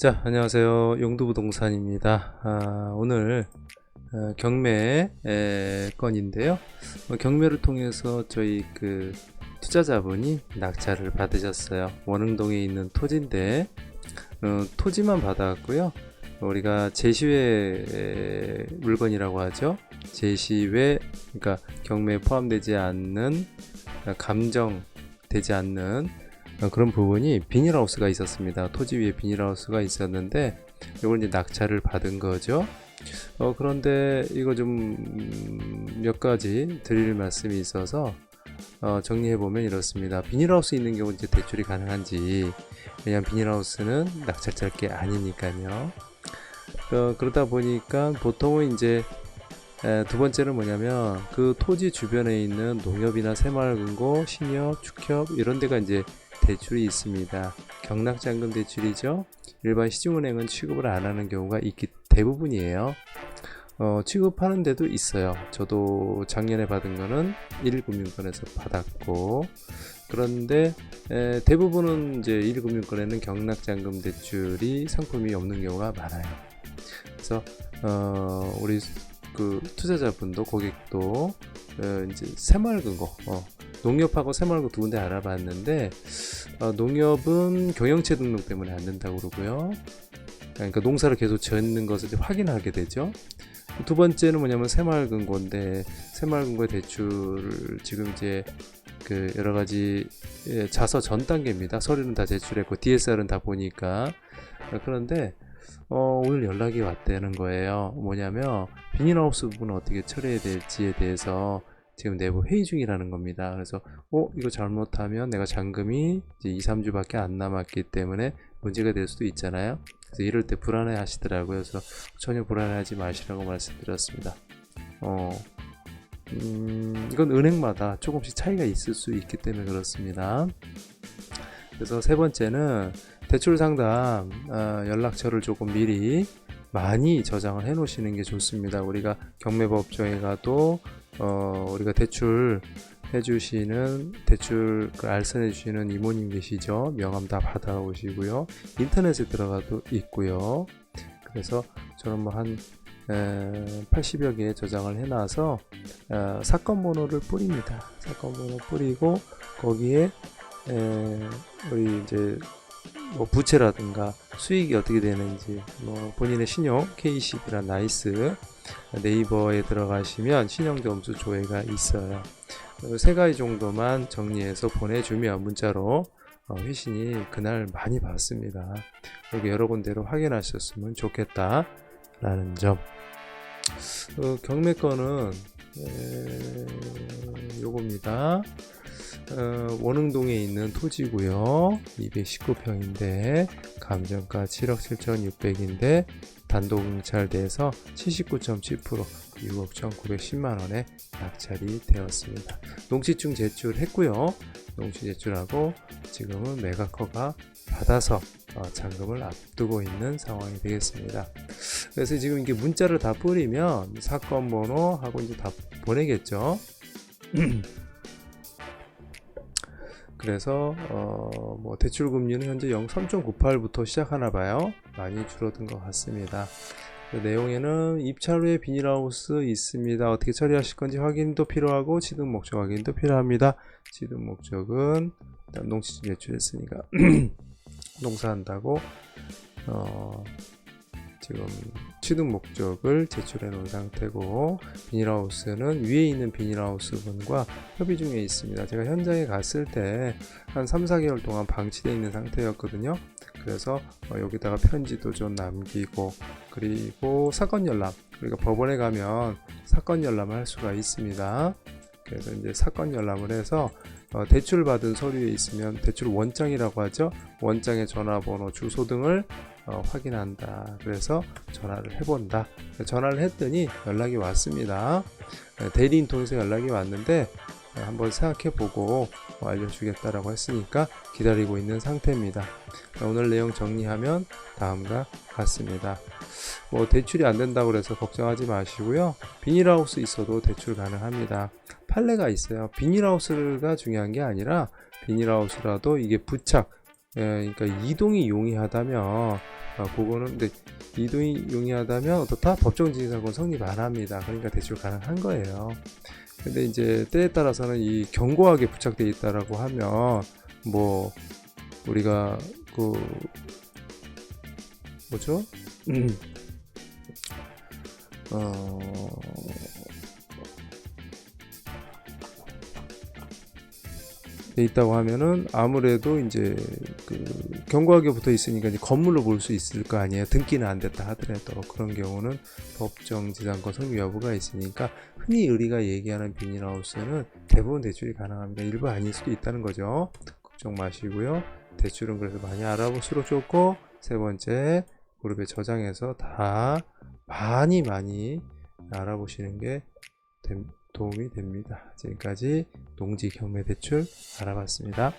자, 안녕하세요. 용두부동산입니다. 오늘 경매 건인데요. 경매를 통해서 저희 투자자분이 낙찰을 받으셨어요. 원흥동에 있는 토지인데 토지만 받았고요. 우리가 제시외 물건이라고 하죠. 제시외, 그러니까 경매에 포함되지 않는, 감정되지 않는 그런 부분이 비닐하우스가 있었습니다. 토지 위에 비닐하우스가 있었는데 이걸 이제 낙찰을 받은 거죠. 그런데 이거 좀 몇 가지 드릴 말씀이 있어서 정리해 보면 이렇습니다. 비닐하우스 있는 경우 이제 대출이 가능한지, 왜냐하면 비닐하우스는 낙찰할 게 아니니까요. 그러다 보니까 보통은 이제 두 번째는 뭐냐면 그 토지 주변에 있는 농협이나 새마을금고, 신협, 축협 이런 데가 이제 대출이 있습니다. 경락잔금 대출이죠. 일반 시중은행은 취급을 안 하는 경우가 대부분이에요. 취급하는 데도 있어요. 저도 작년에 받은 거는 1금융권에서 받았고, 그런데 대부분은 이제 1금융권에는 경락잔금 대출이 상품이 없는 경우가 많아요. 그래서 우리 투자자분도, 고객도 이제 새마을금고, 농협하고 새마을금고 두 군데 알아봤는데 농협은 경영체 등록 때문에 안 된다고 그러고요. 그러니까 농사를 계속 짓는 것을 확인하게 되죠. 두 번째는 뭐냐면 새마을금고인데, 새마을금고의 대출을 지금 이제 여러 가지 자서 전 단계입니다. 서류는 다 제출했고 DSR은 다 보니까. 그런데 오늘 연락이 왔다는 거예요. 뭐냐면 비닐하우스 부분을 어떻게 처리해야 될지에 대해서 지금 내부 회의 중이라는 겁니다. 그래서 이거 잘못하면 내가 잔금이 이제 2-3주밖에 안 남았기 때문에 문제가 될 수도 있잖아요. 그래서 이럴 때 불안해 하시더라고요. 그래서 전혀 불안해하지 마시라고 말씀드렸습니다. 이건 은행마다 조금씩 차이가 있을 수 있기 때문에 그렇습니다. 그래서 세 번째는 대출 상담 연락처를 조금 미리 많이 저장을 해 놓으시는 게 좋습니다. 우리가 경매법정에 가도 우리가 대출 해주시는, 대출 알선해 주시는 이모님 계시죠. 명함 다 받아오시고요. 인터넷에 들어가도 있고요. 그래서 저는 뭐 한 80여 개 저장을 해놔서 사건 번호를 뿌립니다. 사건 번호 뿌리고 거기에 우리 이제 뭐 부채라든가 수익이 어떻게 되는지, 뭐 본인의 신용, K10이란 나이스, 네이버에 들어가시면 신용점수 조회가 있어요. 세 가지 정도만 정리해서 보내주면 문자로 회신이 그날 많이 받습니다. 여기 여러 군데로 확인하셨으면 좋겠다 라는 점. 경매권은 요겁니다. 원흥동에 있는 토지고요. 219평인데 감정가 7억 7,600인데 단독 낙찰돼서 79.7% 6억 1,910만원에 낙찰이 되었습니다. 농지증 제출했고요. 농지 제출하고 지금은 매각허가 받아서 잔금을 앞두고 있는 상황이 되겠습니다. 그래서 지금 이게 문자를 다 뿌리면 사건 번호하고 이제 다 보내겠죠. 그래서 뭐 대출 금리는 현재 3.98부터 시작하나 봐요. 많이 줄어든 것 같습니다. 그 내용에는 입찰 후에 비닐하우스 있습니다. 어떻게 처리하실 건지 확인도 필요하고 취득 목적 확인도 필요합니다. 취득 목적은 일단 농지증 제출했으니까 농사한다고 지금 취득 목적을 제출해 놓은 상태고, 비닐하우스는 위에 있는 비닐하우스 분과 협의 중에 있습니다. 제가 현장에 갔을 때 한 3-4개월 동안 방치되어 있는 상태였거든요. 그래서 여기다가 편지도 좀 남기고, 그리고 사건 열람, 우리가 법원에 가면 사건 열람을 할 수가 있습니다. 그래서 이제 사건 열람을 해서 대출 받은 서류에 있으면 대출 원장이라고 하죠. 원장의 전화번호, 주소 등을 확인한다. 그래서 전화를 해본다. 전화를 했더니 연락이 왔습니다. 대리인 통해서 연락이 왔는데 한번 생각해보고 알려주겠다라고 했으니까 기다리고 있는 상태입니다. 오늘 내용 정리하면 다음과 같습니다. 뭐 대출이 안 된다고 해서 걱정하지 마시고요. 비닐하우스 있어도 대출 가능합니다. 판례가 있어요. 비닐하우스가 중요한 게 아니라 비닐하우스라도 이게 부착, 그러니까 이동이 용이하다면 그거는 근데 이동이 용이하다면 어떻다? 법정지상권 성립 안 합니다. 그러니까 대출 가능한 거예요. 근데 이제 때에 따라서는 이 견고하게 부착되어 있다라고 하면 뭐 우리가 그 뭐죠? 어, 돼 있다고 하면은 아무래도 이제 그 견고하게 붙어 있으니까 이제 건물로 볼 수 있을 거 아니에요. 등기는 안 됐다 하더라도 그런 경우는 법정지상권 성립 여부가 있으니까 흔히 우리가 얘기하는 비닐하우스는 대부분 대출이 가능합니다. 일부 아닐 수도 있다는 거죠. 걱정 마시고요. 대출은 그래서 많이 알아볼수록 좋고, 세 번째 그룹에 저장해서 다 많이 알아보시는 게 도움이 됩니다. 지금까지 농지 경매 대출 알아봤습니다.